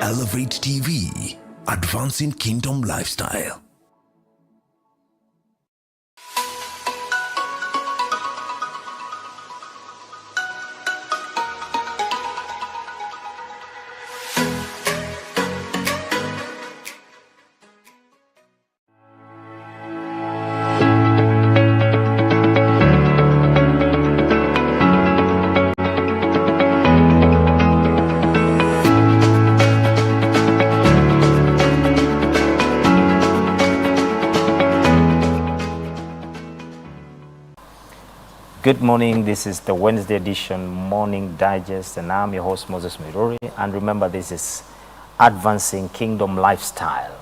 Elevate TV, advancing kingdom lifestyle. Good morning, this is the Wednesday edition Morning Digest, and I'm your host Moses Muiruri. And remember, this is Advancing Kingdom Lifestyle.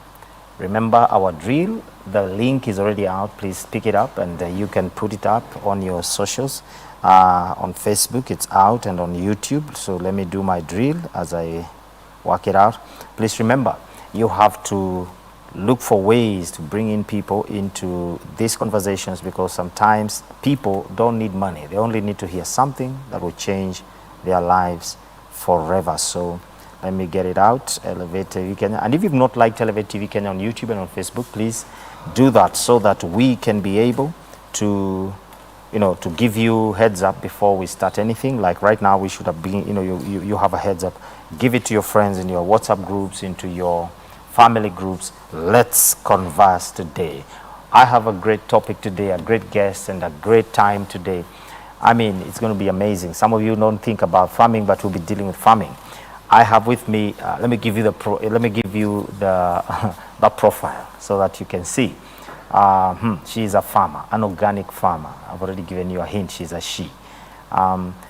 Remember our drill, the link is already out. Please pick it up and you can put it up on your socials. On Facebook, it's out, and on YouTube. So let me do my drill as I work it out. Please remember, you have to look for ways to bring in people into these conversations, because sometimes people don't need money. They only need to hear something that will change their lives forever. So let me get it out. Elevate TV Kenya. And if you've not liked Elevate TV Kenya on YouTube and on Facebook, please do that so that we can be able to, to give you heads up before we start anything. Like right now, we should have been, you have a heads up. Give it to your friends in your WhatsApp groups, into your family groups. Let's converse today. I have a great topic today, a great guest, and a great time today. I mean, it's going to be amazing. Some of you don't think about farming, but we'll be dealing with farming. I have with me. Let me give you the the profile so that you can see. She is a farmer, an organic farmer. I've already given you a hint. She's a she.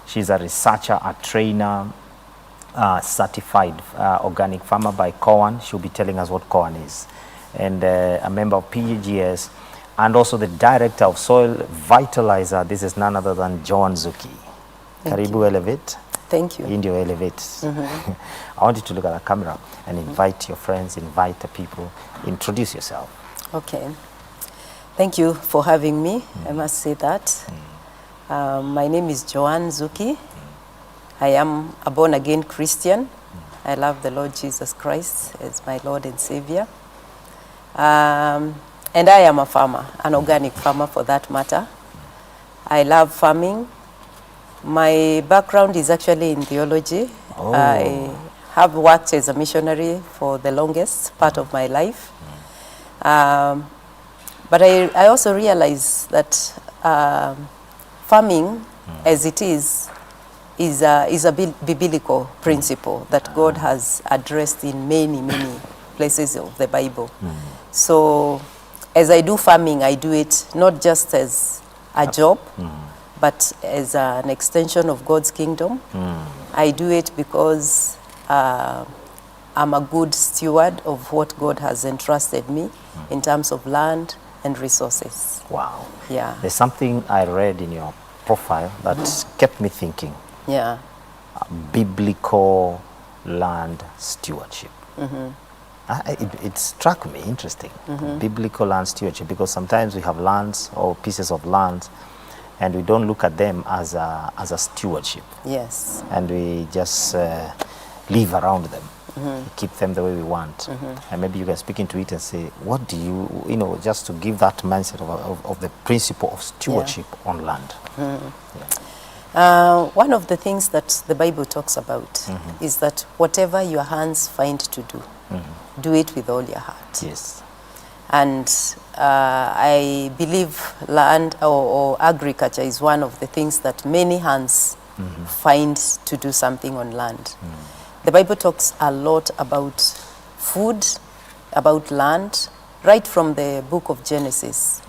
She's a researcher, a trainer. Certified organic farmer by Kanan. She'll be telling us what Kanan is, and a member of PGS, and also the director of Soil Vitalizer. This is none other than Johan Zuki. Karibu Elevate. Thank you. Indio Elevate. I want you to look at the camera and invite your friends, invite the people, introduce yourself. Okay. Thank you for having me. I must say that. My name is Johan Zuki. I am a born-again Christian. I love the Lord Jesus Christ as my Lord and Savior. And I am a farmer, an organic farmer for that matter. I love farming. My background is actually in theology. Oh. I have worked as a missionary for the longest part of my life. But I also realize that farming, as it is a biblical principle that God has addressed in many, many places of the Bible. So as I do farming, I do it not just as a job, but as an extension of God's kingdom. I do it because I'm a good steward of what God has entrusted me in terms of land and resources. Wow. Yeah. There's something I read in your profile that kept me thinking. Yeah. Biblical land stewardship. It struck me interesting. Biblical land stewardship, because sometimes we have lands or pieces of land and we don't look at them as a stewardship. Yes. And we just live around them. We keep them the way we want. And maybe you can speak into it and say, what do you, just to give that mindset of the principle of stewardship on land. One of the things that the Bible talks about is that whatever your hands find to do it with all your heart. Yes. And I believe land or agriculture is one of the things that many hands find to do something on land. The Bible talks a lot about food, about land, right from the book of Genesis,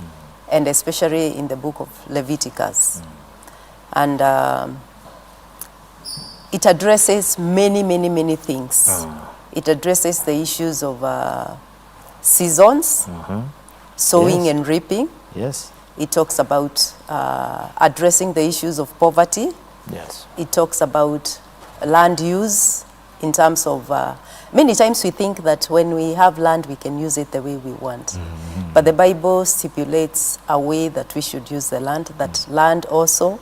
and especially in the book of Leviticus. And it addresses many, many, many things. It addresses the issues of seasons, sowing and reaping. Yes. It talks about addressing the issues of poverty. Yes. It talks about land use in terms of, many times we think that when we have land, we can use it the way we want. But the Bible stipulates a way that we should use the land, that land also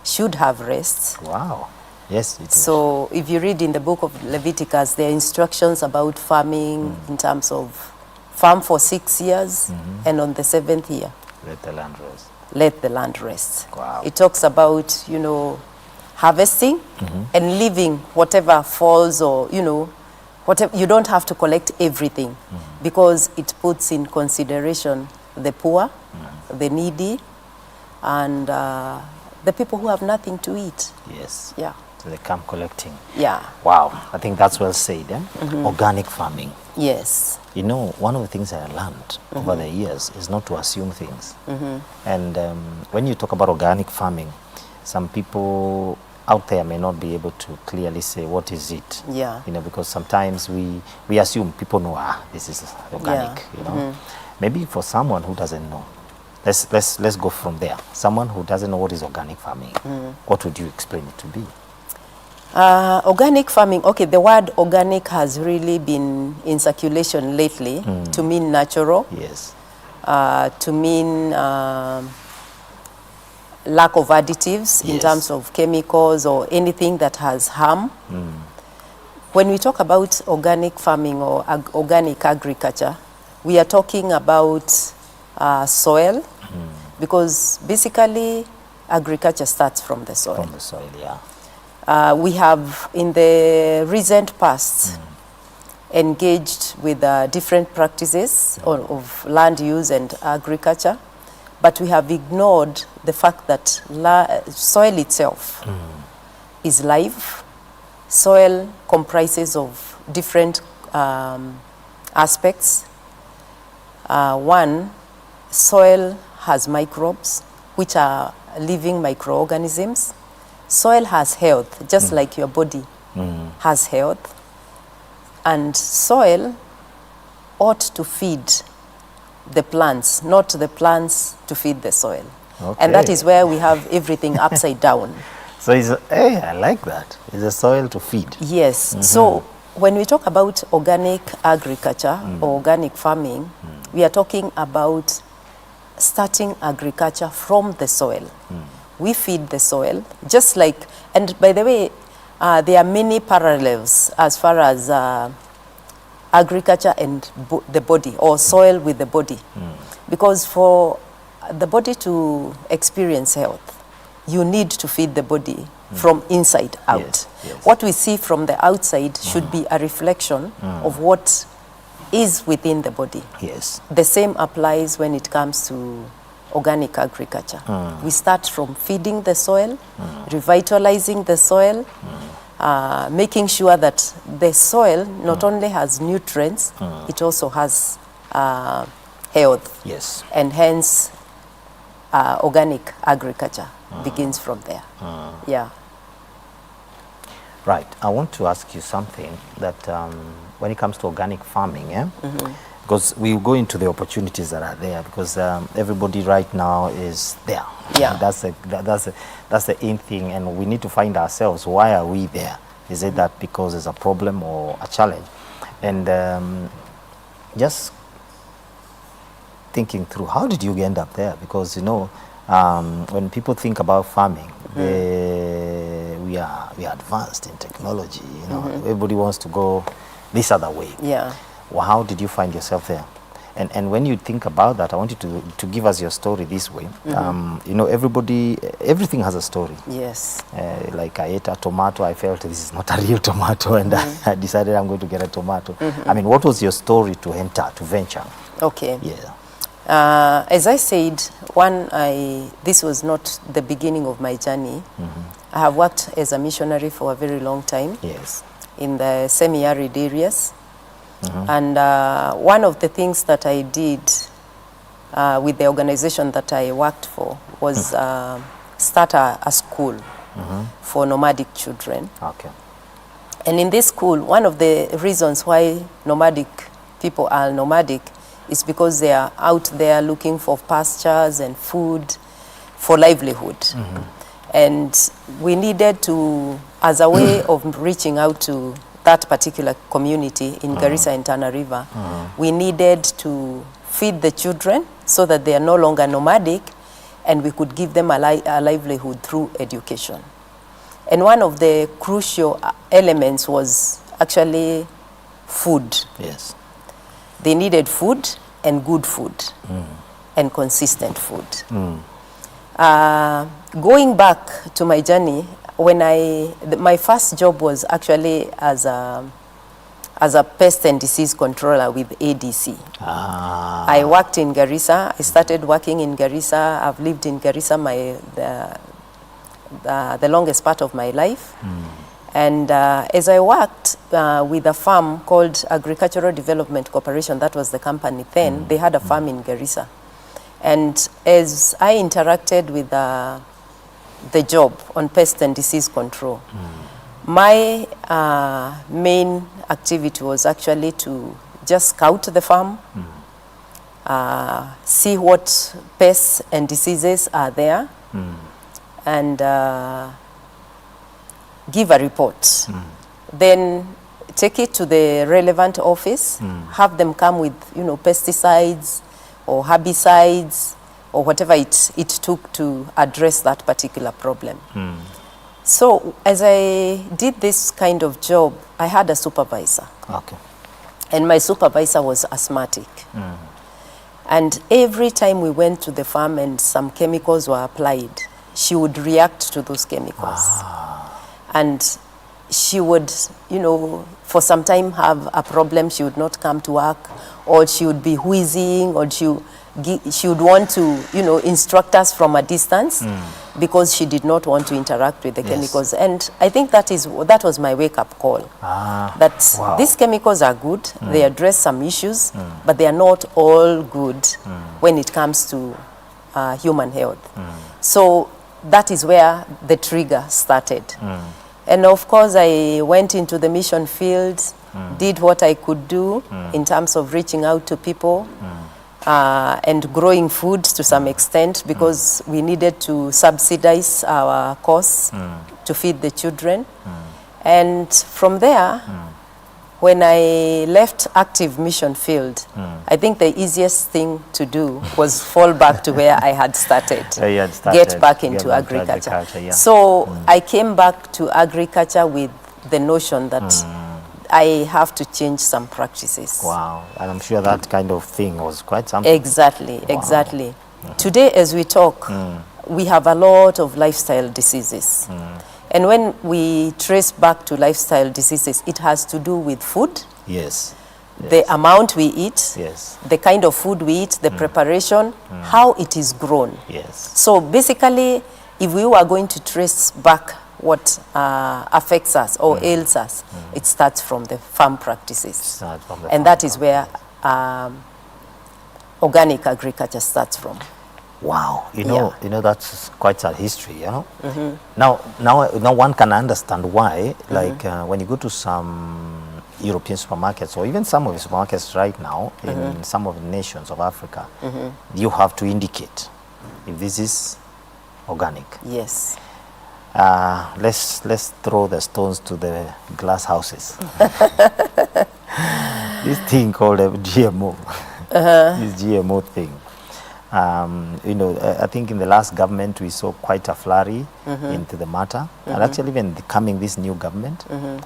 should have rest. Wow. Yes, it is. So if you read in the book of Leviticus, there are instructions about farming in terms of farm for 6 years, and on the 7th year, Let the land rest. let the land rest. Wow. It talks about, harvesting and leaving whatever falls, or, whatever. You don't have to collect everything because it puts in consideration the poor, the needy, and the people who have nothing to eat. Yes. Yeah. So they come collecting. Yeah. Wow, I think that's well said. Organic farming. Yes. One of the things I learned over the years is not to assume things. And when you talk about organic farming, some people out there may not be able to clearly say what is it. Yeah. Because sometimes we assume people know, this is organic. Maybe for someone who doesn't know, let's go from there. Someone who doesn't know what is organic farming, what would you explain it to be? Organic farming, okay, the word organic has really been in circulation lately to mean natural. Yes. To mean lack of additives in Yes. terms of chemicals or anything that has harm. When we talk about organic farming or organic agriculture, we are talking about soil, because basically agriculture starts from the soil. From the soil, yeah. We have in the recent past engaged with different practices of land use and agriculture, but we have ignored the fact that soil itself is life. Soil comprises of different aspects. One, soil has microbes, which are living microorganisms. Soil has health, just like your body has health. And soil ought to feed the plants, not the plants to feed the soil. Okay. And that is where we have everything upside down. So I like that. It's a soil to feed. Yes. So when we talk about organic agriculture or organic farming, we are talking about starting agriculture from the soil. We feed the soil, just like, and by the way, there are many parallels as far as agriculture and the body, or soil with the body. Because for the body to experience health, you need to feed the body from inside out. Yes, yes. What we see from the outside should be a reflection of what is within the body. Yes. The same applies when it comes to organic agriculture. We start from feeding the soil, revitalizing the soil, making sure that the soil not only has nutrients, it also has health. Yes. And hence, organic agriculture begins from there. Yeah. Right. I want to ask you something that when it comes to organic farming, because we will go into the opportunities that are there, because everybody right now is there. Yeah. That's the in thing, and we need to find ourselves. Why are we there? Is it that because there's a problem or a challenge? And just thinking through, how did you end up there? Because when people think about farming, we are advanced in technology. Everybody wants to go this other way. Yeah. Well, how did you find yourself there? And when you think about that, I want you to give us your story this way. Everything has a story. Yes. Like I ate a tomato, I felt this is not a real tomato, and I decided I'm going to get a tomato. I mean, what was your story to venture? Okay. Yeah. As I said, this was not the beginning of my journey. I have worked as a missionary for a very long time. Yes. In the semi-arid areas. And one of the things that I did with the organization that I worked for was start a school for nomadic children. Okay. And in this school, one of the reasons why people are nomadic is because they are out there looking for pastures and food for livelihood. And we needed to, as a way of reaching out to that particular community in Garissa and Tana River, we needed to feed the children so that they are no longer nomadic, and we could give them a livelihood through education. And one of the crucial elements was actually food. Yes. They needed food and good food and consistent food. Going back to my journey, when my first job was actually as a pest and disease controller with ADC. I worked in Garissa. I started working in Garissa. I've lived in Garissa the longest part of my life. And as I worked with a farm called Agricultural Development Corporation, that was the company then, they had a farm in Garissa. And as I interacted with the job on pest and disease control, my main activity was actually to just scout the farm, see what pests and diseases are there, and give a report. Then take it to the relevant office, have them come with, pesticides or herbicides or whatever it took to address that particular problem. So as I did this kind of job, I had a supervisor. Okay. And my supervisor was asthmatic. And every time we went to the farm and some chemicals were applied, she would react to those chemicals. And she would, for some time have a problem. She would not come to work, or she would be wheezing, or she would want to, instruct us from a distance because she did not want to interact with the chemicals. And I think that was my wake-up call. That these chemicals are good, they address some issues, but they are not all good when it comes to human health. So that is where the trigger started. And of course, I went into the mission field, did what I could do in terms of reaching out to people and growing food to some extent, because we needed to subsidize our costs to feed the children. And from there, when I left active mission field, I think the easiest thing to do was fall back to where I had started, get back into agriculture. So I came back to agriculture with the notion that I have to change some practices. Wow, and I'm sure that kind of thing was quite something. Exactly, exactly. Today, as we talk, we have a lot of lifestyle diseases. And when we trace back to lifestyle diseases, it has to do with food. Yes. The amount we eat, the kind of food we eat, the preparation, how it is grown. Yes. So basically, if we were going to trace back what affects us or ails us, it starts from the farm practices. And that is where organic agriculture starts from. Wow, you know, that's quite a history, Now one can understand why, like when you go to some European supermarkets, or even some of the supermarkets right now in some of the nations of Africa, you have to indicate if this is organic. Yes. Let's throw the stones to the glass houses. This thing called a GMO, this GMO thing. I think in the last government we saw quite a flurry into the matter, and actually even coming this new government,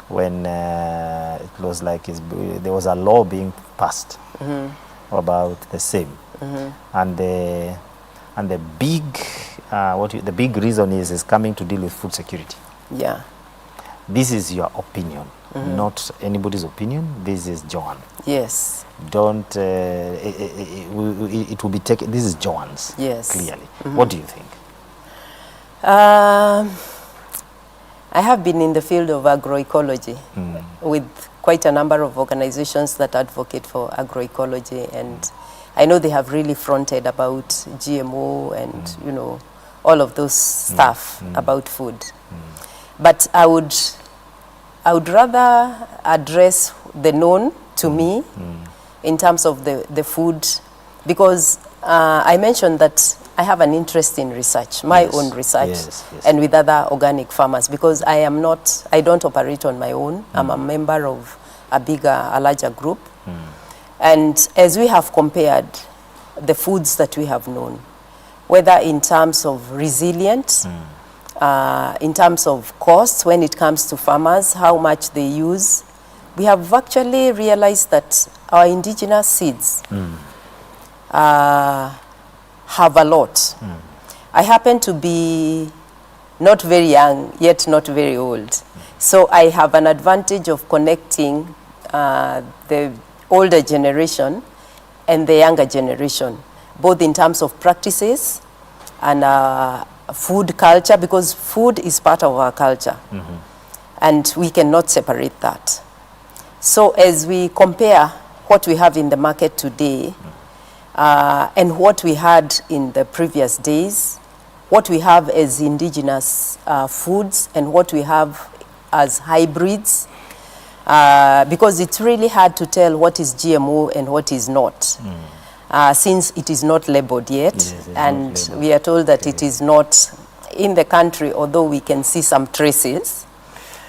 when it was like there was a law being passed about the same, and the big the big reason is coming to deal with food security. Yeah. This is your opinion, not anybody's opinion. This is Joan. Yes. Don't, it will be taken, this is Joan's, clearly. What do you think? I have been in the field of agroecology with quite a number of organizations that advocate for agroecology, and I know they have really fronted about GMO and, all of those stuff about food. But I would rather address the known to me in terms of the food, because I mentioned that I have an interest in research, my own research, and with other organic farmers, because I don't operate on my own. I'm a member of a larger group. And as we have compared the foods that we have known, whether in terms of resilience, in terms of costs when it comes to farmers, how much they use, we have actually realized that our indigenous seeds have a lot. I happen to be not very young, yet not very old. So I have an advantage of connecting the older generation and the younger generation, both in terms of practices and food culture, because food is part of our culture. And we cannot separate that. So as we compare what we have in the market today and what we had in the previous days, what we have as indigenous foods and what we have as hybrids, because it's really hard to tell what is GMO and what is not, since it is not labeled yet. Yes, and we are told that it is not in the country, although we can see some traces.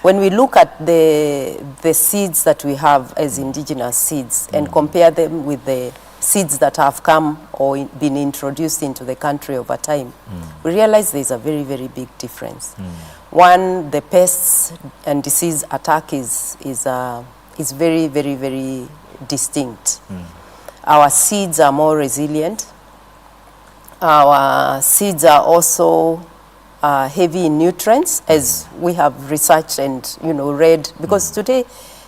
When we look at the seeds that we have as indigenous seeds and compare them with the seeds that have come or been introduced into the country over time, we realize there's a very, very big difference. One, the pests and disease attack is very, very, very distinct. Our seeds are more resilient. Our seeds are also heavy in nutrients, as we have researched and read, because today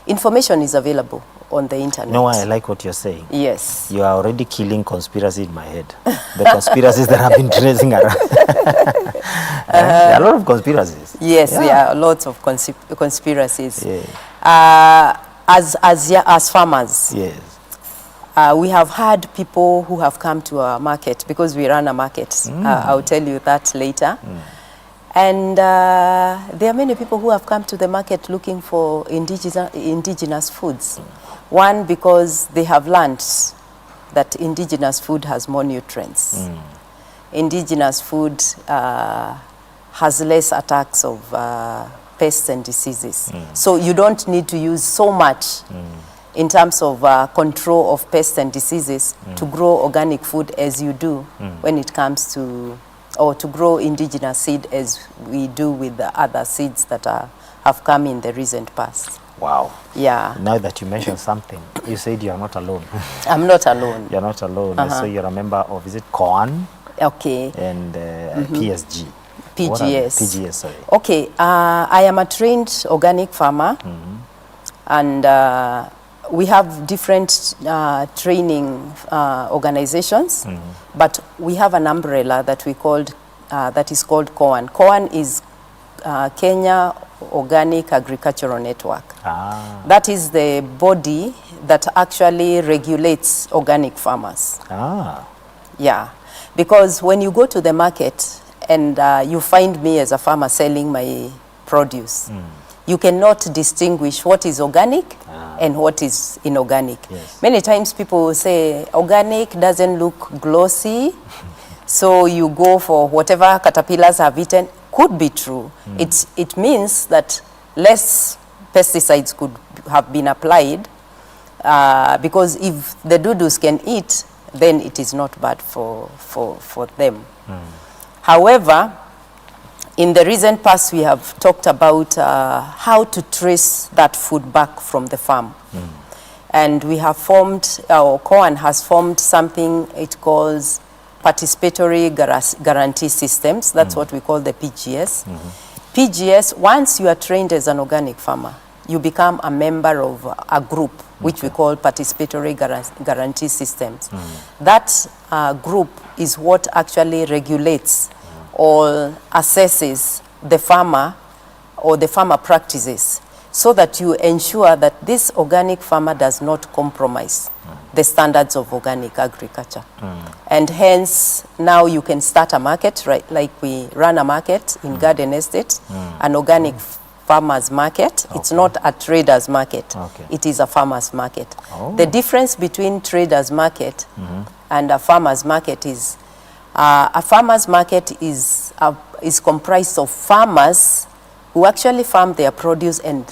information is available on the internet. No, I like what you're saying. Yes. You are already killing conspiracy in my head. The conspiracies that have been tracing around. There are a lot of conspiracies. Yes, there are lots of conspiracies. Yeah. As farmers, Yes. we have had people who have come to our market, because we run a market. I'll tell you that later. And there are many people who have come to the market looking for indigenous foods. One, because they have learned that indigenous food has more nutrients. Indigenous food has less attacks of pests and diseases. So you don't need to use so much in terms of control of pests and diseases to grow organic food as you do when it comes to, or to grow indigenous seed as we do with the other seeds that have come in the recent past. Wow. Yeah. Now that you mentioned something, you said you are not alone. I'm not alone. You're not alone. So you're a member of, is it Kanan? Okay. And PSG? PGS. PGS, sorry. Okay. I am a trained organic farmer. And we have different training organizations, but we have an umbrella that we called that is called Joan. Joan is Kenya Organic Agricultural Network. That is the body that actually regulates organic farmers. Yeah, because when you go to the market and you find me as a farmer selling my produce, you cannot distinguish what is organic and what is inorganic. Yes. Many times people will say organic doesn't look glossy, so you go for whatever caterpillars have eaten. Could be true. It means that less pesticides could have been applied, because if the doodles can eat, then it is not bad for them. However, in the recent past, we have talked about how to trace that food back from the farm. And we have formed, or Joan has formed something it calls participatory guarantee systems. That's what we call the PGS. PGS, once you are trained as an organic farmer, you become a member of a group, which we call participatory guarantee systems. That group is what actually regulates or assesses the farmer or the farmer practices, so that you ensure that this organic farmer does not compromise the standards of organic agriculture. And hence, now you can start a market, right? Like we run a market in Garden Estate, an organic farmer's market. It's not a trader's market. It is a farmer's market. The difference between trader's market and a farmer's market is a farmer's market is comprised of farmers who actually farm their produce, and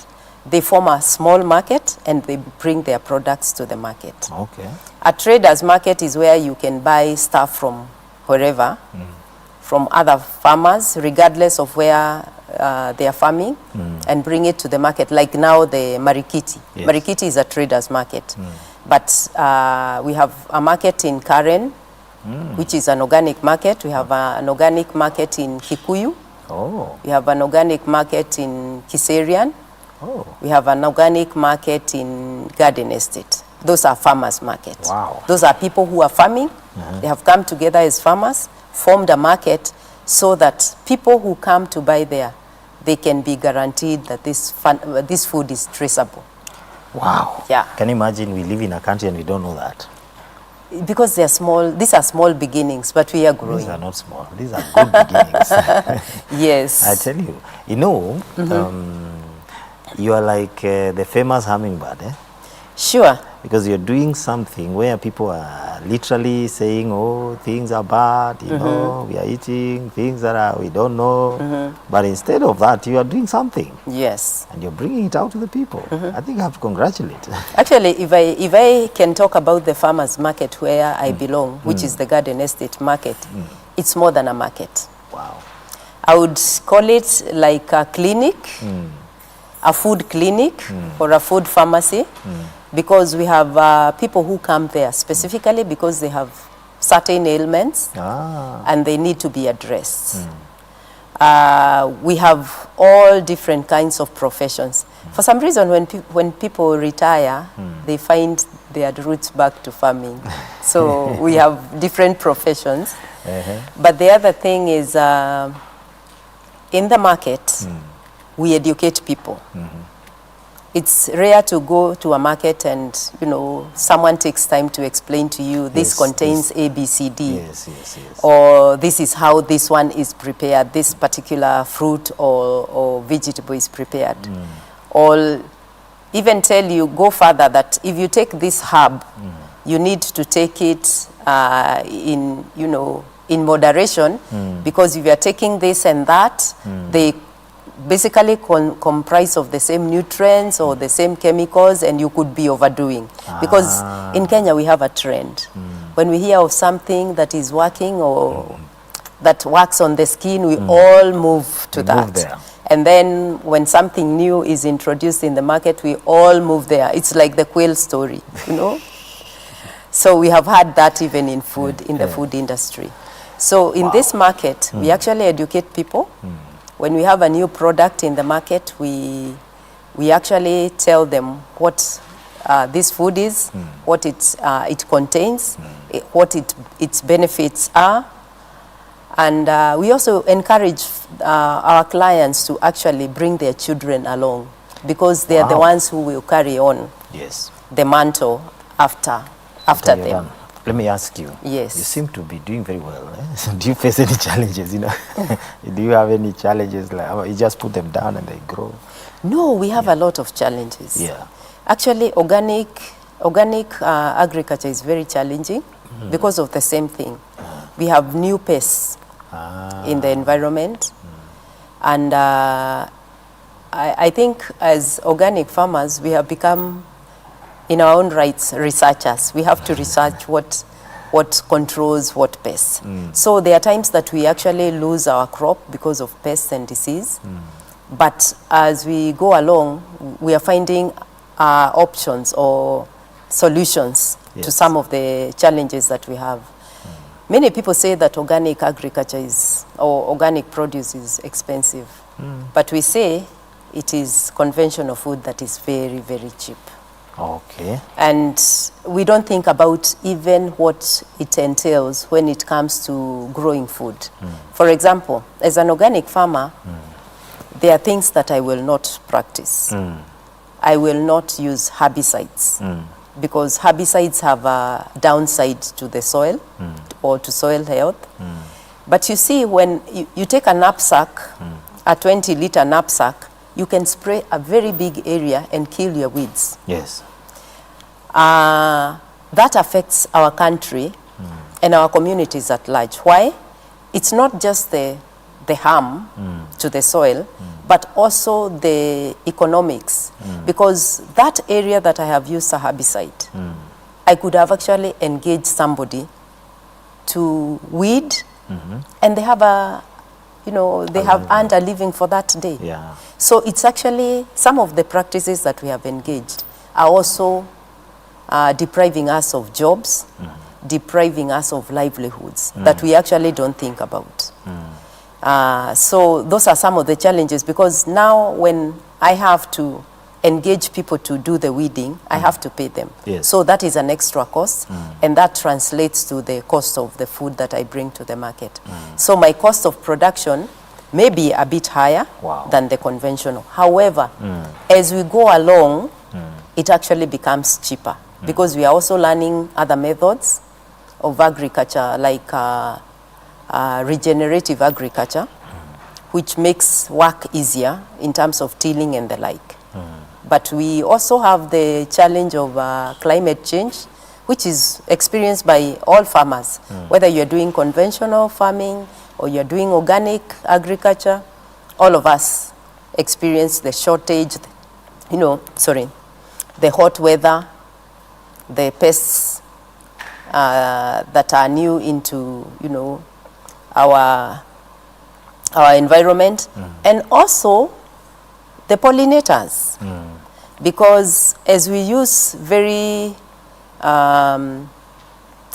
they form a small market and they bring their products to the market. A trader's market is where you can buy stuff from wherever, from other farmers, regardless of where they are farming, and bring it to the market. Like now, the Marikiti. Yes. Marikiti is a trader's market. But we have a market in Karen, which is an organic market. We have an organic market in Kikuyu. Oh. We have an organic market in Kiserian. Oh. We have an organic market in Garden Estate. Those are farmers' markets. Wow. Those are people who are farming. They have come together as farmers, formed a market so that people who come to buy there, they can be guaranteed that this food is traceable. Wow. Yeah. Can you imagine we live in a country and we don't know that? Because they're small, these are small beginnings, but we are growing. These are not small. These are good beginnings. Yes. I tell you. You know, you are like the famous hummingbird, eh? Sure. Because you're doing something where people are literally saying, oh, things are bad, you know, we are eating things that we don't know. But instead of that, you are doing something. Yes. And you're bringing it out to the people. I think I have to congratulate. Actually, if I can talk about the farmers market where I belong, which is the Garden Estate market, it's more than a market. Wow. I would call it like a clinic, a food clinic or a food pharmacy, because we have people who come there specifically because they have certain ailments and they need to be addressed. We have all different kinds of professions. For some reason, when people retire, they find their roots back to farming. So we have different professions. But the other thing is, in the market, we educate people. It's rare to go to a market and, you know, someone takes time to explain to you, this contains A, B, C, D. Yes, yes, yes. Or this is how this one is prepared, this particular fruit or vegetable is prepared. Or even tell you, go further, that if you take this herb, you need to take it in, you know, in moderation, because if you are taking this and that, they basically comprise of the same nutrients or the same chemicals, and you could be overdoing. Because in Kenya we have a trend. When we hear of something that is working or that works on the skin, we all move to that. there. And then when something new is introduced in the market, we all move there. It's like the quail story, you know? So we have had that even in food, in the food industry. So in this market, we actually educate people. When we have a new product in the market, we actually tell them what this food is, what it contains, what its benefits are. And we also encourage our clients to actually bring their children along, because they are the ones who will carry on the mantle after them. Let me ask you. Yes. You seem to be doing very well. Eh? Do you face any challenges? You know, do you have any challenges? Like you just put them down and they grow? No, we have a lot of challenges. Yeah. Actually, organic agriculture is very challenging because of the same thing. We have new pests in the environment, and I think as organic farmers, we have become, in our own rights, researchers. We have to research what controls what pests. So there are times that we actually lose our crop because of pests and disease. But as we go along, we are finding options or solutions to some of the challenges that we have. Many people say that organic agriculture or organic produce is expensive. But we say it is conventional food that is very, very cheap. Okay. And we don't think about even what it entails when it comes to growing food. For example, as an organic farmer, there are things that I will not practice. I will not use herbicides because herbicides have a downside to the soil or to soil health. But you see, when you take a knapsack, a 20-liter knapsack, you can spray a very big area and kill your weeds. Yes. That affects our country and our communities at large. Why? It's not just the harm to the soil, but also the economics. Because that area that I have used a herbicide, I could have actually engaged somebody to weed and they have have earned a living for that day. Yeah. So it's actually some of the practices that we have engaged are also depriving us of jobs, depriving us of livelihoods that we actually don't think about. So those are some of the challenges, because now when I have to engage people to do the weeding, I have to pay them. Yes. So that is an extra cost, and that translates to the cost of the food that I bring to the market. So my cost of production may be a bit higher than the conventional. However, as we go along, it actually becomes cheaper, because we are also learning other methods of agriculture, like regenerative agriculture, which makes work easier in terms of tilling and the like. But we also have the challenge of climate change, which is experienced by all farmers, whether you're doing conventional farming or you're doing organic agriculture. All of us experience the shortage, the hot weather, the pests that are new into, our environment, and also the pollinators, because as we use very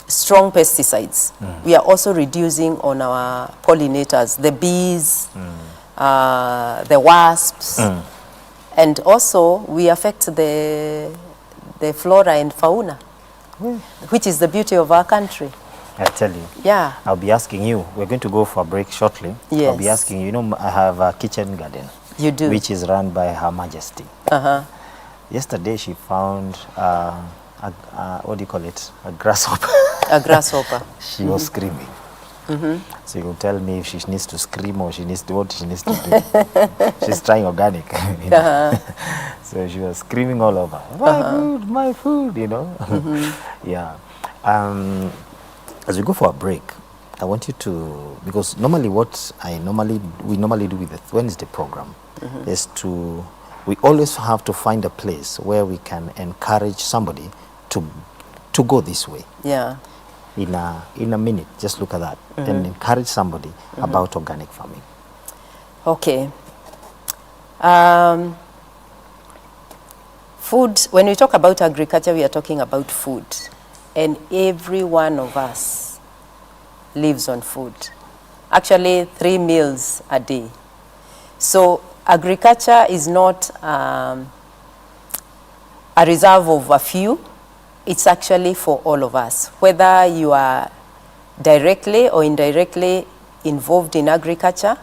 strong pesticides, we are also reducing on our pollinators, the bees, the wasps, and also we affect the flora and fauna, which is the beauty of our country. I tell you. Yeah. I'll be asking you, we're going to go for a break shortly. Yes. I'll be asking you, I have a kitchen garden. You do. Which is run by Her Majesty. Yesterday she found, what do you call it? A grasshopper. A grasshopper. She was screaming. So you can tell me if she needs to scream or what she needs to do. She's trying organic. So she was screaming all over. My food, Yeah. As we go for a break, I want you to, because normally what we normally do with the Wednesday program is we always have to find a place where we can encourage somebody to go this way. Yeah. In a minute, just look at that and encourage somebody about organic farming. Okay. Food, when we talk about agriculture, we are talking about food. And every one of us lives on food. Actually, 3 meals a day. So agriculture is not a reserve of a few. It's actually for all of us. Whether you are directly or indirectly involved in agriculture,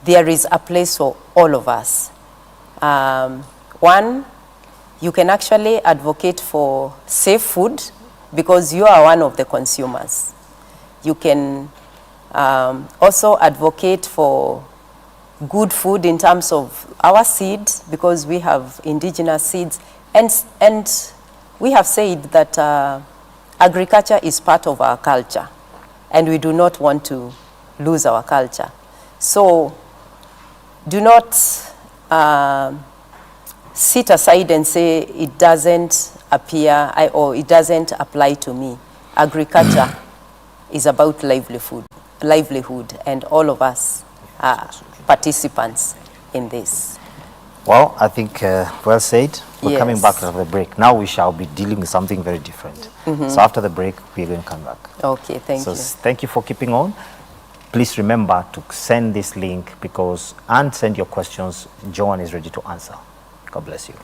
there is a place for all of us. One, you can actually advocate for safe food because you are one of the consumers. You can also advocate for good food in terms of our seeds, because we have indigenous seeds. And we have said that agriculture is part of our culture, and we do not want to lose our culture. So do not sit aside and say it doesn't appear or it doesn't apply to me. Agriculture is about livelihood, and all of us are participants in this. Well, I think well said. We're Yes. coming back after the break. Now we shall be dealing with something very different. So after the break, we're going to come back. Okay, thank you. Thank you for keeping on. Please remember to send this link and send your questions. Joan is ready to answer. God bless you.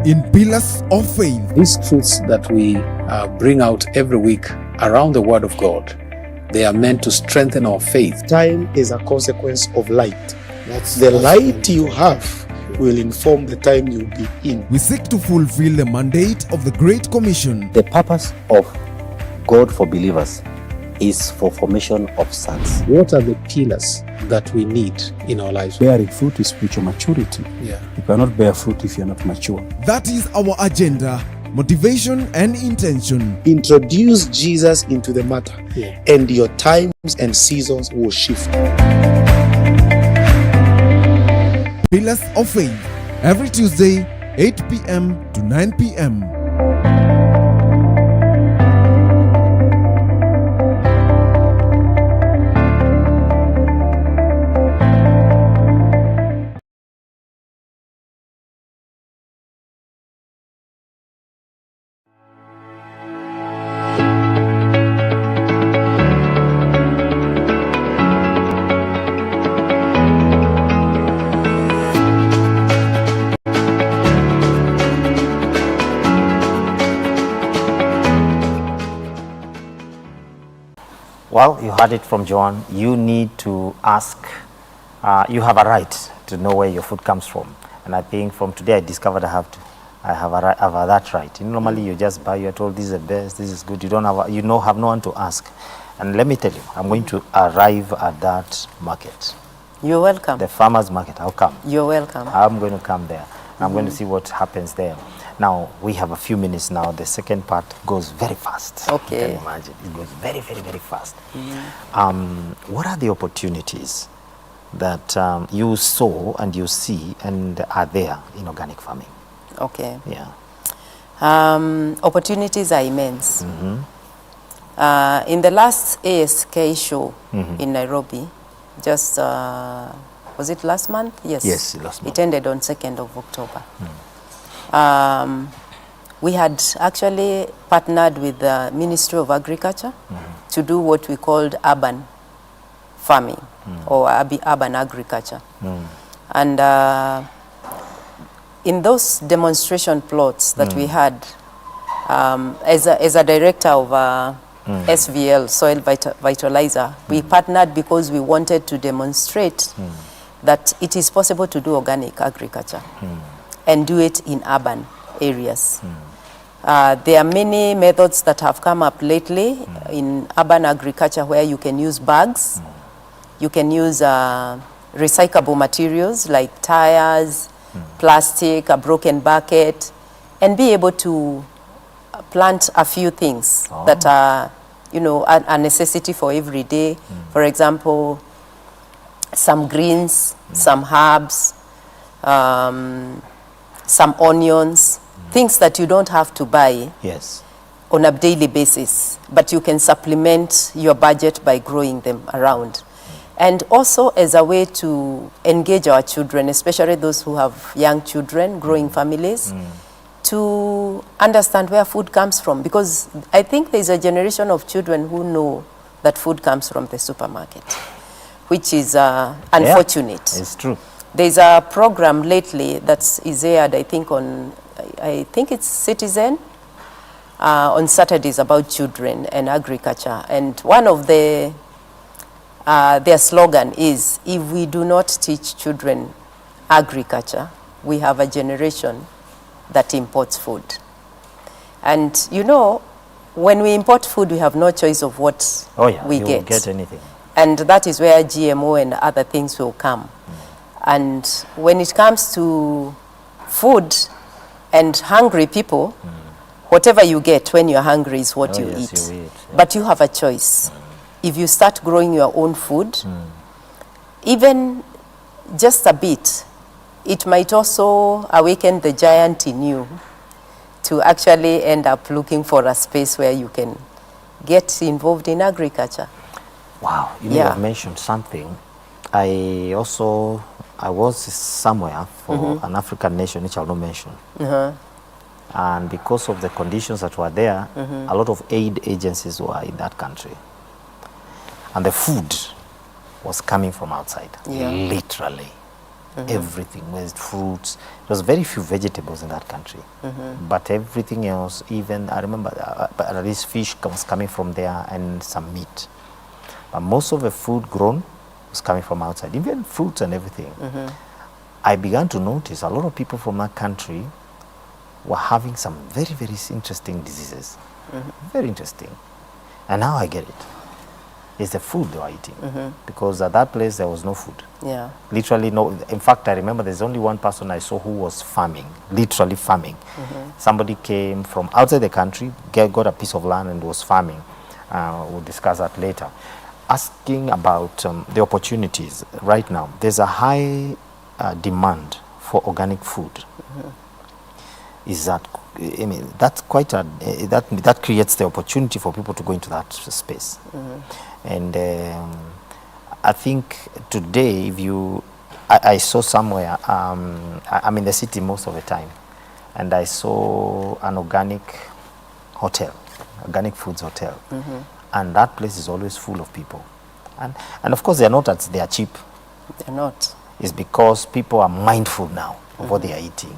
in Pillars of Faith. These truths that we bring out every week around the Word of God, they are meant to strengthen our faith. Time is a consequence of light. The light you have will inform the time you'll be in. We seek to fulfill the mandate of the Great Commission. The purpose of God for believers is for formation of sons. What are the pillars that we need in our lives? Bearing fruit is spiritual maturity. Yeah. You cannot bear fruit if you're not mature. That is our agenda, motivation and intention. Introduce Jesus into the matter, Yeah. and your times and seasons will shift. Pillars of Faith, every Tuesday, 8 p.m. to 9 p.m. Well, you heard it from Joan. You need to ask, you have a right to know where your food comes from. And I think from today I discovered I have that right. Normally you just buy, you're told this is the best, this is good. You don't have, have no one to ask. And let me tell you, I'm going to arrive at that market. You're welcome. The farmer's market, I'll come. You're welcome. I'm going to come there. I'm going to see what happens there. Now, we have a few minutes now. The second part goes very fast. Okay. You can imagine. It goes very, very, very fast. What are the opportunities that you saw and you see and are there in organic farming? Okay. Yeah. Opportunities are immense. In the last ASK show in Nairobi, just, was it last month? Yes. Yes, last month. It ended on 2nd of October. We had actually partnered with the Ministry of Agriculture to do what we called urban farming or urban agriculture. And in those demonstration plots that we had, as a director of SVL, Soil Vitalizer, we partnered because we wanted to demonstrate that it is possible to do organic agriculture and do it in urban areas. There are many methods that have come up lately in urban agriculture where you can use bags, you can use recyclable materials like tires, plastic, a broken bucket, and be able to plant a few things that are, a necessity for every day. For example, some greens, some herbs, some onions, things that you don't have to buy on a daily basis, but you can supplement your budget by growing them around. And also as a way to engage our children, especially those who have young children, growing families, to understand where food comes from. Because I think there's a generation of children who know that food comes from the supermarket, which is unfortunate. Yeah, it's true. There's a program lately that is aired, I think it's Citizen, on Saturdays about children and agriculture. And one of their slogan is, if we do not teach children agriculture, we have a generation that imports food. And when we import food, we have no choice of what we get. Won't get anything. And that is where GMO and other things will come. And when it comes to food and hungry people, whatever you get when you're hungry is what you eat. You eat, yeah. But you have a choice. If you start growing your own food, even just a bit, it might also awaken the giant in you to actually end up looking for a space where you can get involved in agriculture. Wow, you have mentioned something. I was somewhere for an African nation, which I'll not mention. And because of the conditions that were there, a lot of aid agencies were in that country. And the food was coming from outside, literally. Everything was fruits. There was very few vegetables in that country, but everything else, even I remember at least fish was coming from there and some meat. But most of the food grown was coming from outside, even fruits and everything. I began to notice a lot of people from that country were having some very, very interesting diseases. Very interesting. And now I get it. It's the food they were eating. Because at that place there was no food. Yeah. Literally no. In fact, I remember there's only one person I saw who was farming, literally farming. Somebody came from outside the country, got a piece of land and was farming. We'll discuss that later. Asking about the opportunities right now. There's a high demand for organic food. Is that, I mean, that's quite a, that creates the opportunity for people to go into that space. And I think today, if you, I saw somewhere, I'm in the city most of the time, and I saw an organic hotel, organic foods hotel, and that place is always full of people. And of course, they are cheap. They're not. It's because people are mindful now of what they are eating.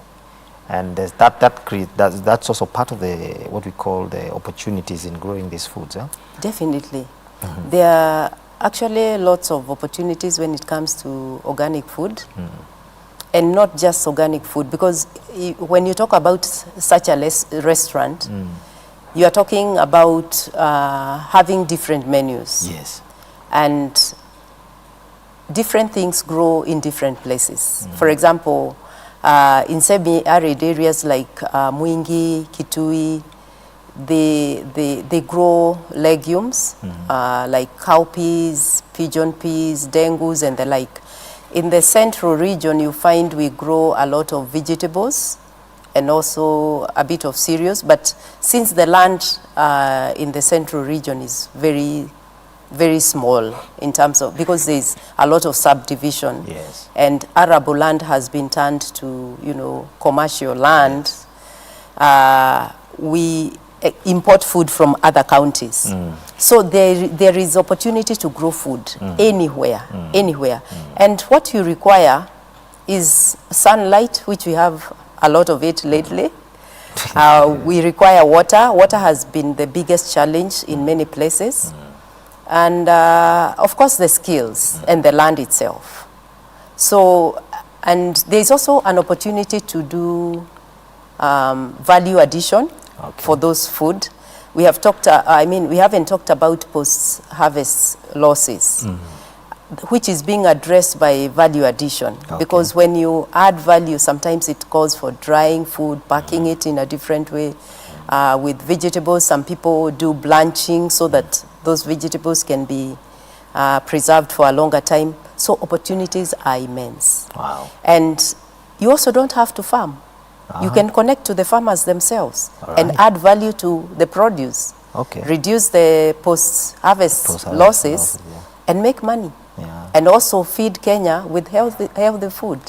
And that's also part of the what we call the opportunities in growing these foods. Definitely. There are actually lots of opportunities when it comes to organic food. And not just organic food, because when you talk about such a restaurant, you are talking about having different menus. Yes. And different things grow in different places. For example, in semi-arid areas like Mwingi, Kitui, they grow legumes like cowpeas, pigeon peas, dengus, and the like. In the central region, you find we grow a lot of vegetables and also a bit of cereals. But since the land in the central region is very, very small in terms of, because there's a lot of subdivision, Yes. and arable land has been turned to, you know, commercial land, we import food from other counties. So there is opportunity to grow food anywhere, anywhere. And what you require is sunlight, which we have a lot of it lately. We require water. Water has been the biggest challenge in many places. And of course the skills and the land itself. So, and there's also an opportunity to do value addition for those food. We have talked, we haven't talked about post-harvest losses, which is being addressed by value addition. Because when you add value, sometimes it calls for drying food, packing it in a different way. With vegetables, some people do blanching so that those vegetables can be preserved for a longer time. So opportunities are immense. Wow. And you also don't have to farm. You can connect to the farmers themselves and add value to the produce. Reduce the post-harvest losses and make money. And also feed Kenya with healthy food.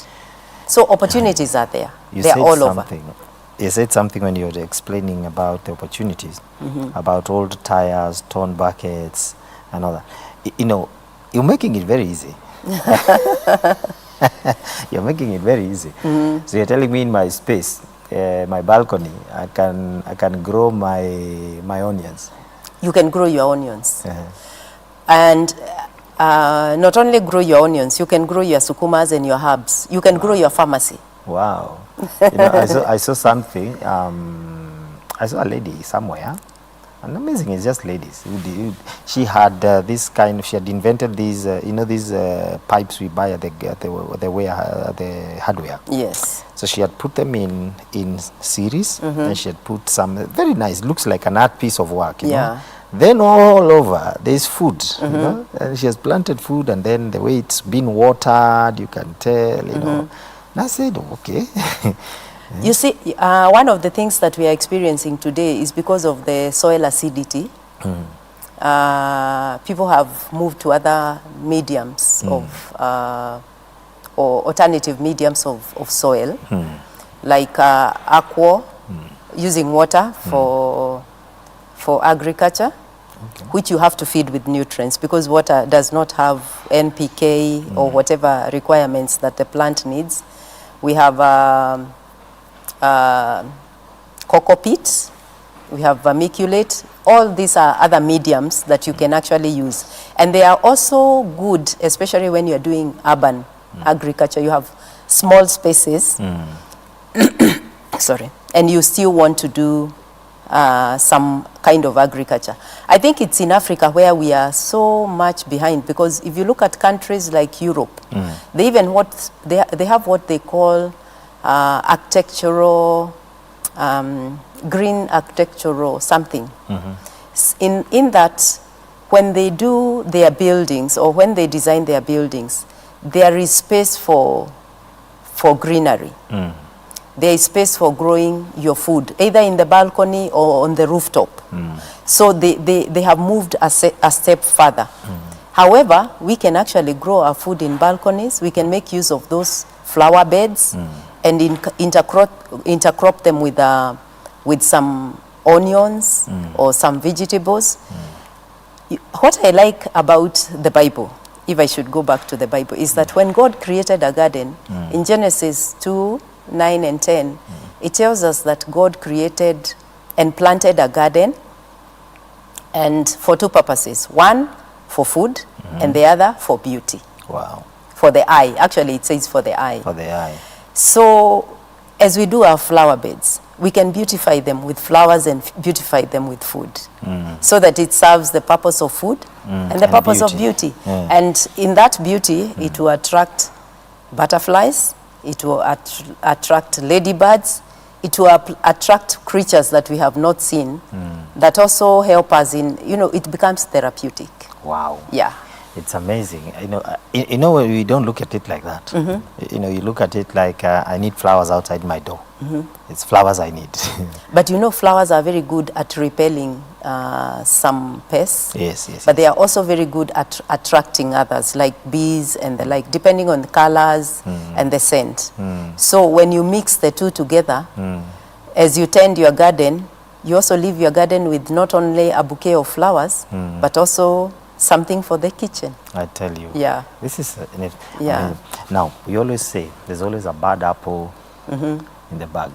So opportunities are there. They are all over. You said something when you were explaining about the opportunities, about old tires, torn buckets, and all that. You know, you're making it very easy. You're making it very easy. So you're telling me in my space, my balcony, I can grow my onions. You can grow your onions. And not only grow your onions, you can grow your sukumas and your herbs. You can grow your pharmacy. Wow. You know, I saw something. I saw a lady somewhere. And amazing, it's just ladies. She had she had invented these, these pipes we buy at the hardware. Yes. So she had put them in series, and she had put some, very nice, looks like an art piece of work, you know. Then all over, there's food, you know, and she has planted food, and then the way it's been watered, you can tell, you know. And I said, okay. You see, one of the things that we are experiencing today is because of the soil acidity. People have moved to other mediums of, or alternative mediums of soil, like aqua, using water for agriculture. which you have to feed with nutrients, because water does not have NPK or whatever requirements that the plant needs. We have cocoa peat, we have vermiculate. All these are other mediums that you can actually use. And they are also good, especially when you're doing urban agriculture. You have small spaces, sorry, and you still want to do some kind of agriculture. I think it's in Africa where we are so much behind, because if you look at countries like Europe, they even they have what they call architectural, green architectural something. In that, when they do their buildings or when they design their buildings, there is space for greenery. There is space for growing your food, either in the balcony or on the rooftop. So they have moved a step further. However, we can actually grow our food in balconies. We can make use of those flower beds and intercrop them with some onions or some vegetables. What I like about the Bible, if I should go back to the Bible, is that when God created a garden, in Genesis 2, 9 and 10, it tells us that God created and planted a garden, and for two purposes. One, for food, and the other for beauty. Wow. For the eye. Actually, it says for the eye. For the eye. So, as we do our flower beds, we can beautify them with flowers and beautify them with food, so that it serves the purpose of food and the purpose of beauty. And in that beauty, it will attract butterflies, it will attract ladybirds, it will attract creatures that we have not seen, that also help us in, it becomes therapeutic. Wow. Yeah. It's amazing. We don't look at it like that. You look at it like I need flowers outside my door. It's flowers I need. But flowers are very good at repelling some pests. Yes. But they are also very good at attracting others, like bees and the like, depending on the colors and the scent. So when you mix the two together, as you tend your garden, you also leave your garden with not only a bouquet of flowers, but also something for the kitchen. I tell you. Yeah. This is, Yeah. Now, we always say there's always a bad apple in the bag.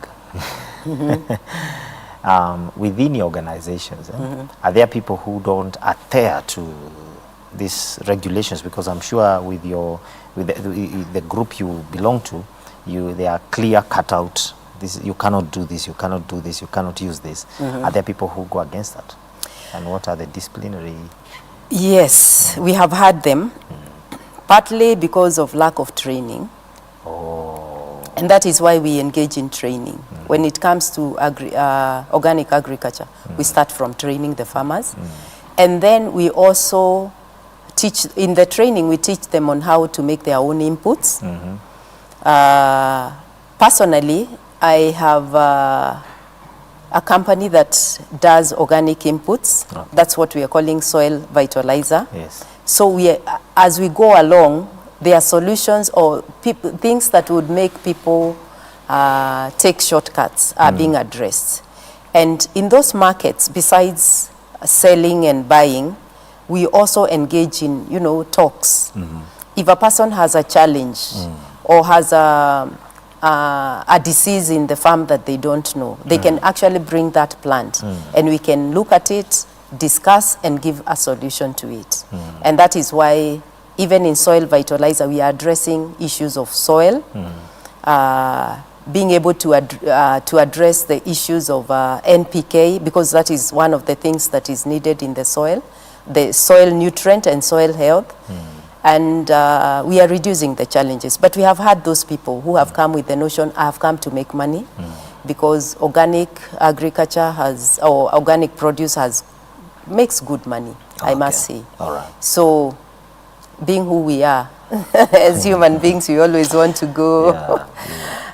Within your organizations, are there people who don't adhere to these regulations? Because I'm sure with the group you belong to, they are clear cut out. This, you cannot do this, you cannot do this, you cannot use this. Are there people who go against that? And what are the disciplinary? Yes, we have had them, partly because of lack of training. And that is why we engage in training. When it comes to organic agriculture, we start from training the farmers. And then we also teach, in the training, we teach them on how to make their own inputs. Personally, I have a company that does organic inputs. That's what we are calling soil vitalizer. Yes. So as we go along, there are solutions or things that would make people take shortcuts are being addressed. And in those markets, besides selling and buying, we also engage in, talks. If a person has a challenge or has a disease in the farm that they don't know, they can actually bring that plant and we can look at it, discuss and give a solution to it. And that is why even in soil vitalizer, we are addressing issues of soil, being able to address the issues of NPK, because that is one of the things that is needed in the soil nutrient and soil health. And we are reducing the challenges. But we have had those people who have come with the notion, I have come to make money, because organic agriculture or organic produce makes good money, I must say. All right. So, being who we are, as human beings, we always want to go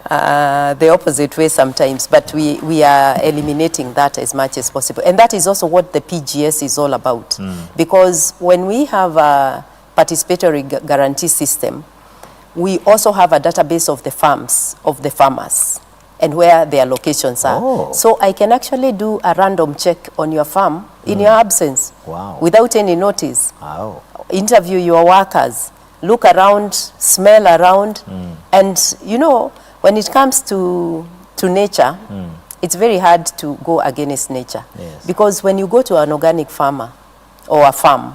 the opposite way sometimes, but we are eliminating that as much as possible. And that is also what the PGS is all about. Because when we have a participatory guarantee system, we also have a database of the farmers. and where their locations are. Oh. So I can actually do a random check on your farm in your absence. Wow. Without any notice. Wow. Interview your workers, look around, smell around, and you know, when it comes to nature, it's very hard to go against nature. Yes. Because when you go to an organic farmer or a farm,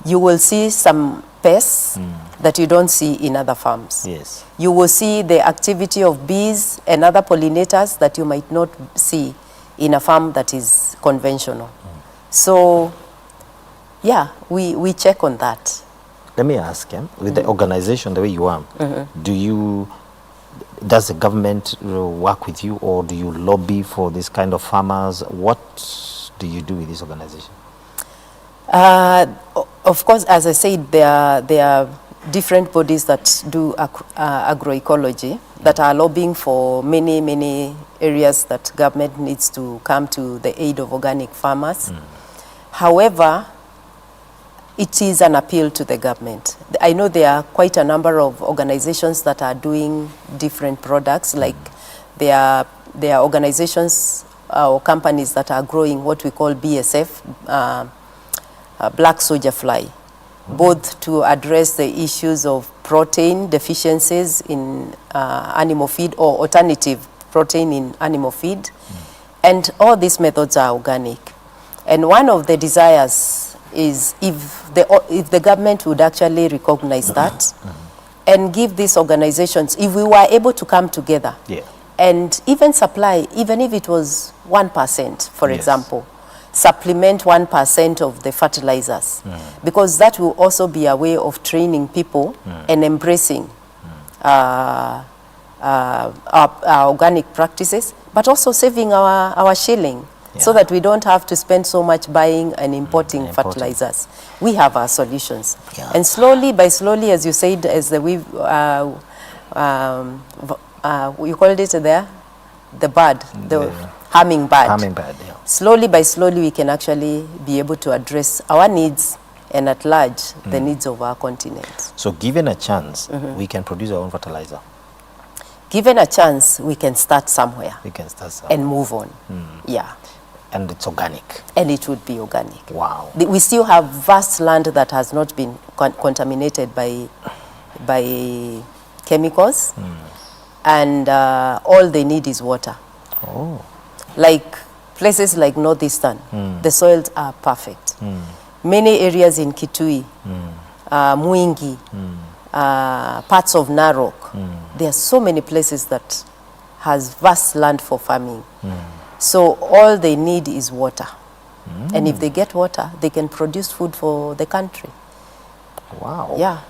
you will see some pests that you don't see in other farms. Yes. You will see the activity of bees and other pollinators that you might not see in a farm that is conventional. So, yeah, we check on that. Let me ask, with the organization the way you are, does the government work with you, or do you lobby for this kind of farmers? What do you do with this organization? Of course, as I said, there are different bodies that do agroecology that are lobbying for many areas that government needs to come to the aid of organic farmers. However, it is an appeal to the government. I know there are quite a number of organizations that are doing different products, like there are organizations or companies that are growing what we call BSF, black soldier fly, both to address the issues of protein deficiencies in animal feed or alternative protein in animal feed. And all these methods are organic. And one of the desires is if the government would actually recognize that and give these organizations, if we were able to come together and even supply, even if it was 1%, for example, supplement 1% of the fertilizers, because that will also be a way of training people and embracing our organic practices, but also saving our shilling. So that we don't have to spend so much buying and importing fertilizers. We have our solutions. And slowly by slowly, as you said, as the you called it there? The bird, the hummingbird. Hummingbird, Slowly by slowly, we can actually be able to address our needs and at large, the needs of our continent. So given a chance, we can produce our own fertilizer. Given a chance, we can start somewhere. We can start somewhere. And move on. Yeah. And it's organic. And it would be organic. Wow. We still have vast land that has not been contaminated by chemicals. And all they need is water. Oh. Like places like Northeastern, the soils are perfect. Many areas in Kitui, Mwingi, parts of Narok, there are so many places that has vast land for farming. So all they need is water. And if they get water, they can produce food for the country. Wow. Yeah.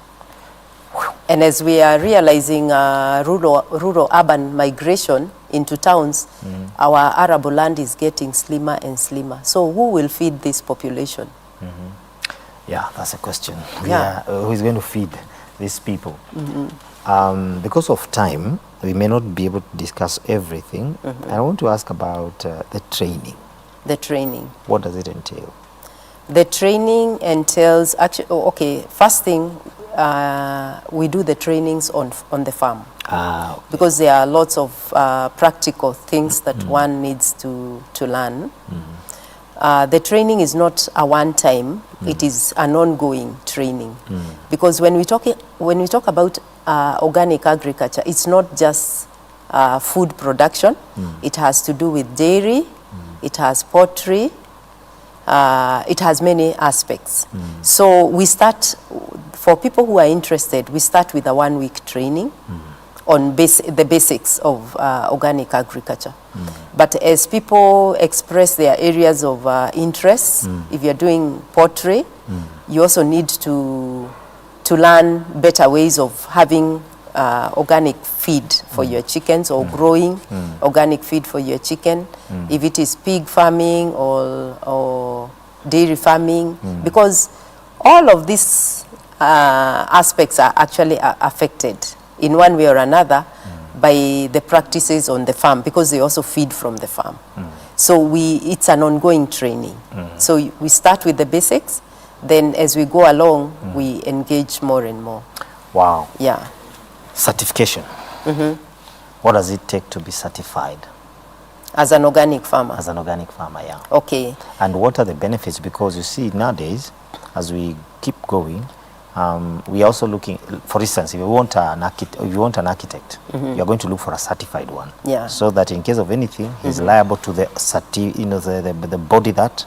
And as we are realizing rural-urban migration into towns, our arable land is getting slimmer and slimmer. So who will feed this population? Yeah, that's a question. Yeah. Who is going to feed these people? Because of time, we may not be able to discuss everything. I want to ask about the training. The training. What does it entail? The training entails, actually, first thing, we do the trainings on the farm. Okay. Because there are lots of practical things that one needs to learn. The training is not a one-time, it is an ongoing training. Because when we talk about organic agriculture, it's not just food production. It has to do with dairy, it has poultry, it has many aspects. So we start, for people who are interested, we start with a 1-week training on the basics of organic agriculture. But as people express their areas of interest, if you're doing poultry, you also need to learn better ways of having organic feed for your chickens, or growing organic feed for your chicken, if it is pig farming or dairy farming, because all of these aspects are actually affected in one way or another by the practices on the farm, because they also feed from the farm. So it's an ongoing training. So we start with the basics, then as we go along, we engage more and more. Wow. Yeah. Certification. What does it take to be certified? As an organic farmer? As an organic farmer, yeah. Okay. And what are the benefits? Because you see, nowadays, as we keep going, we are also looking, for instance, if you want an architect, you are going to look for a certified one. Yeah. So that in case of anything, he's liable to the the body that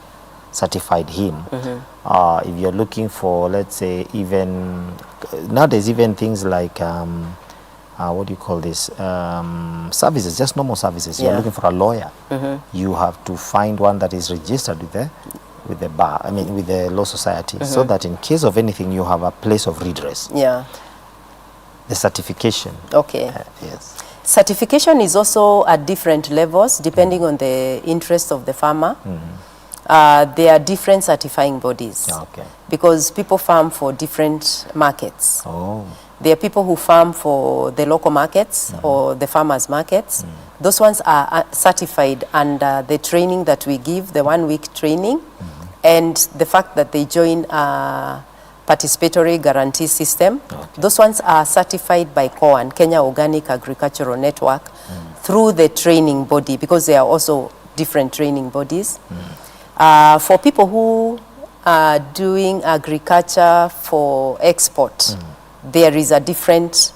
certified him. If you're looking for, let's say, even nowadays, even things like what do you call this? Services, just normal services. You're looking for a lawyer. You have to find one that is registered with the bar. I mean, with the law society, so that in case of anything, you have a place of redress. Yeah. The certification. Okay. Yes. Certification is also at different levels depending on the interest of the farmer. There are different certifying bodies. Okay. Because people farm for different markets. Oh. There are people who farm for the local markets or the farmers' markets. Those ones are certified under the training that we give, the 1-week training, and the fact that they join a participatory guarantee system. Okay. Those ones are certified by COAN, Kenya Organic Agricultural Network, through the training body, because there are also different training bodies. For people who are doing agriculture for export, there is a different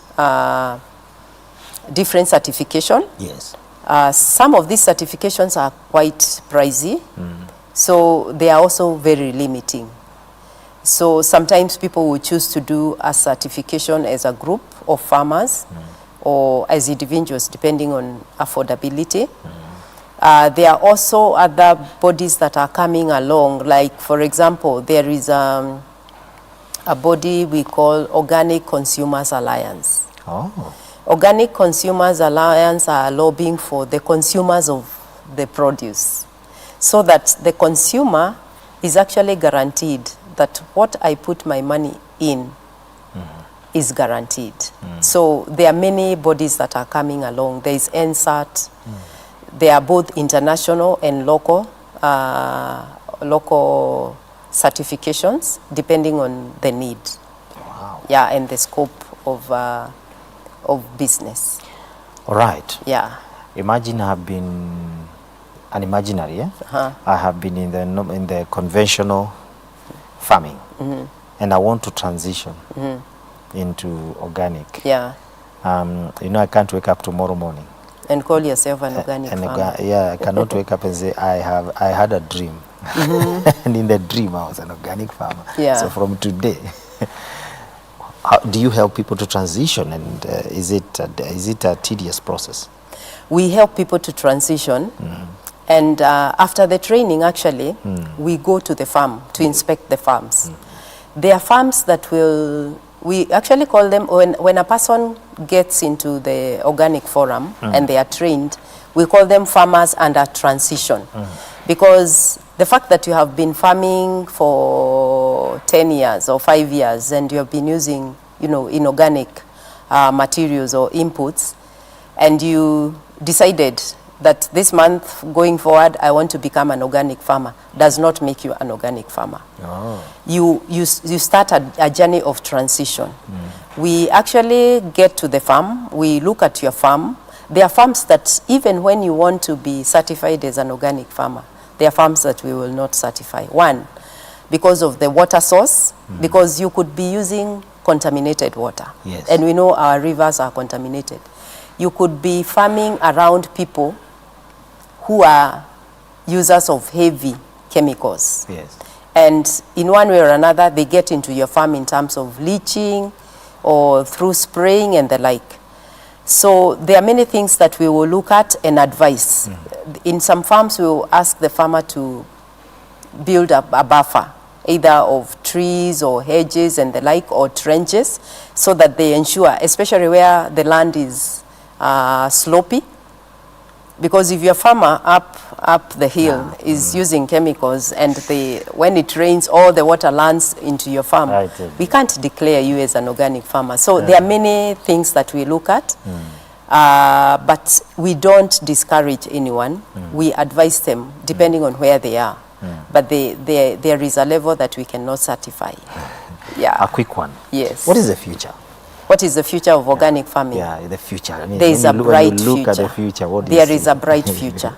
certification. Yes. Some of these certifications are quite pricey, so they are also very limiting. So sometimes people will choose to do a certification as a group of farmers or as individuals, depending on affordability. There are also other bodies that are coming along, like, for example, there is a body we call Organic Consumers Alliance. Oh. Organic Consumers Alliance are lobbying for the consumers of the produce, so that the consumer is actually guaranteed that what I put my money in is guaranteed. So there are many bodies that are coming along. There is NSAT. They are both international and local certifications, depending on the need. Wow. Yeah, and the scope of business. All right. Yeah. Imagine I have been an imaginary. Yeah? I have been in the conventional farming, and I want to transition into organic. Yeah. I can't wake up tomorrow morning and call yourself an organic farmer. I cannot wake up and say I had a dream, and in the dream I was an organic farmer. Yeah. So from today, how do you help people to transition, and is it a tedious process? We help people to transition, and after the training, actually, we go to the farm to inspect the farms. There are farms that we actually call them, when a person gets into the organic forum and they are trained, we call them farmers under transition. Because the fact that you have been farming for 10 years or 5 years and you have been using, inorganic materials or inputs, and you decided that this month going forward I want to become an organic farmer, does not make you an organic farmer. Oh. You start a journey of transition. We actually get to the farm, we look at your farm. There are farms that even when you want to be certified as an organic farmer, there are farms that we will not certify. One, because of the water source, because you could be using contaminated water. Yes. And we know our rivers are contaminated. You could be farming around people who are users of heavy chemicals. Yes. And in one way or another, they get into your farm in terms of leaching or through spraying and the like. So there are many things that we will look at and advise. In some farms, we will ask the farmer to build a buffer, either of trees or hedges and the like, or trenches, so that they ensure, especially where the land is slopy, because if your farmer up the hill is using chemicals and when it rains, all the water lands into your farm, we can't declare you as an organic farmer. So there are many things that we look at, but we don't discourage anyone. We advise them depending on where they are. But there is a level that we cannot certify. Yeah. A quick one. Yes. What is the future? What is the future of organic farming? Yeah, the future. I mean, There is a bright when you look future. at the future, what do you There see? is a bright future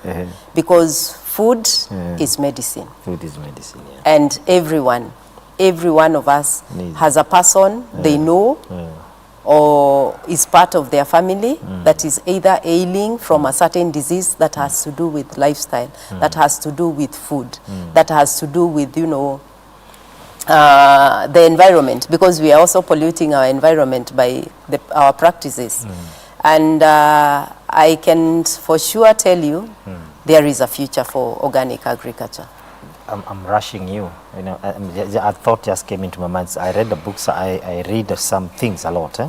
because food is medicine. Food is medicine, yeah. And every one of us has a person they know or is part of their family that is either ailing from a certain disease that has to do with lifestyle, that has to do with food, that has to do with, you know, the environment, because we are also polluting our environment by our practices. And I can for sure tell you there is a future for organic agriculture. I'm rushing you. You know, a thought just came into my mind. I read the books. I read some things a lot.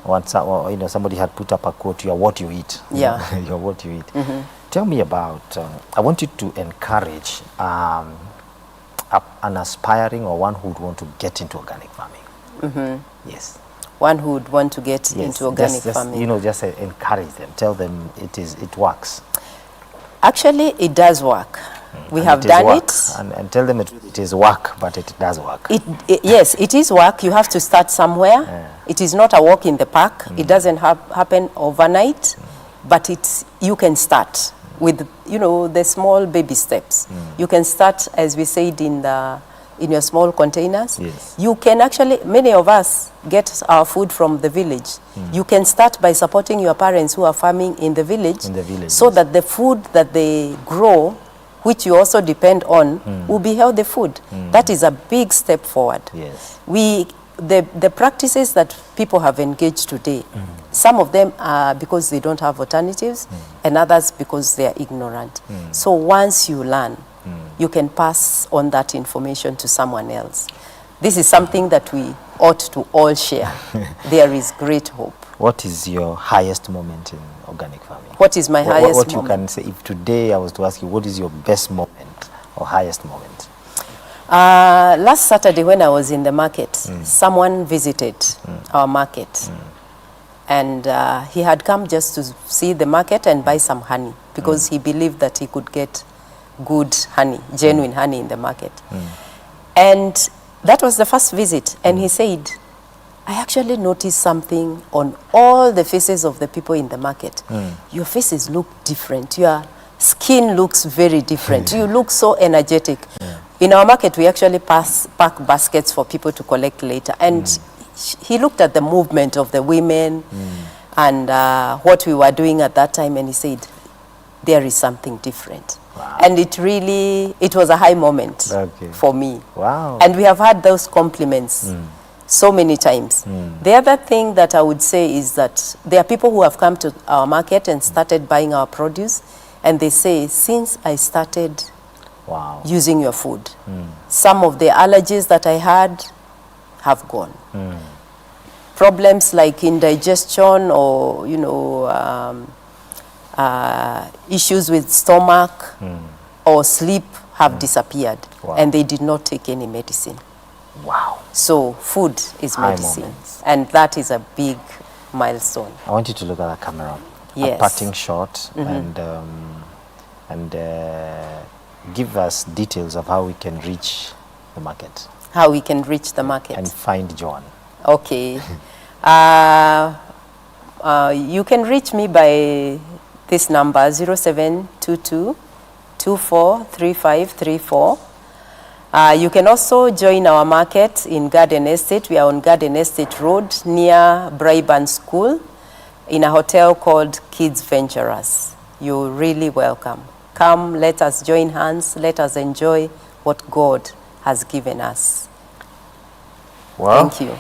Once, you know, somebody had put up a quote: "You are what you eat." Yeah. You're what you eat. Tell me about. I want you to encourage an aspiring or one who would want to get into organic farming. Yes. One who would want to get into organic farming. You know, just encourage them. Tell them it works. Actually, it does work. We And have it is done work. it. And tell them it is work, but it does work. Yes, it is work. You have to start somewhere. It is not a walk in the park. It doesn't happen overnight, but you can start with, you know, the small baby steps. You can start, as we said, in your small containers. Yes. You can actually, many of us get our food from the village. You can start by supporting your parents who are farming in the village, so that the food that they grow, which you also depend on, will be healthy food. That is a big step forward. Yes. The practices that people have engaged today, some of them are because they don't have alternatives, and others because they are ignorant. So once you learn, you can pass on that information to someone else. This is something that we ought to all share. There is great hope. What is your highest moment in organic farming? What is my highest What you moment? can say, if today I was to ask you, what is your best moment or highest moment? Last Saturday when I was in the market, someone visited our market. And he had come just to see the market and buy some honey, because he believed that he could get good honey, genuine honey in the market. And that was the first visit. And he said, I actually noticed something on all the faces of the people in the market. Your faces look different. Your skin looks very different. You look so energetic. In our market, we actually pack baskets for people to collect later. And he looked at the movement of the women and what we were doing at that time, and he said, there is something different. Wow. And it was a high moment for me. Wow. And we have had those compliments so many times. The other thing that I would say is that there are people who have come to our market and started buying our produce, and they say, since I started using your food, some of the allergies that I had have gone. Problems like indigestion or, you know, issues with stomach or sleep have disappeared. And they did not take any medicine. Wow. So food is High medicine. moments. And that is a big milestone. I want you to look at the camera. Yes. A parting shot and give us details of how we can reach the market. How we can reach the market. And find Joan. Okay. You can reach me by this number, 0722 243534. You can also join our market in Garden Estate. We are on Garden Estate Road near Brayburn School in a hotel called Kids Venturers. You're really welcome. Come, let us join hands. Let us enjoy what God has given us. Well, thank you.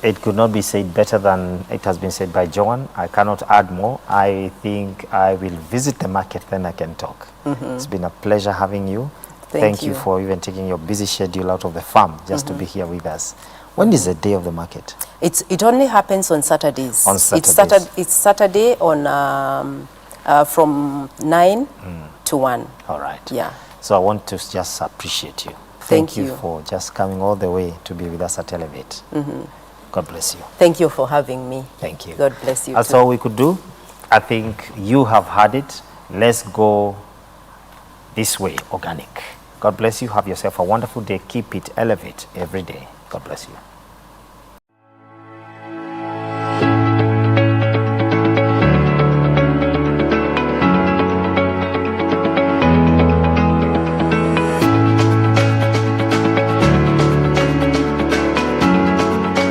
It could not be said better than it has been said by Joan. I cannot add more. I think I will visit the market, then I can talk. It's been a pleasure having you. Thank you for even taking your busy schedule out of the farm just to be here with us. When is the day of the market? It only happens on Saturdays. On Saturdays. It's Saturday on from 9 to 1. All right. Yeah. So I want to just appreciate you. Thank you you for just coming all the way to be with us at Elevate. God bless you. Thank you for having me. Thank you. God bless you. That's too. all we could do. I think you have heard it. Let's go this way, organic. God bless you. Have yourself a wonderful day. Keep it Elevate every day. God bless you.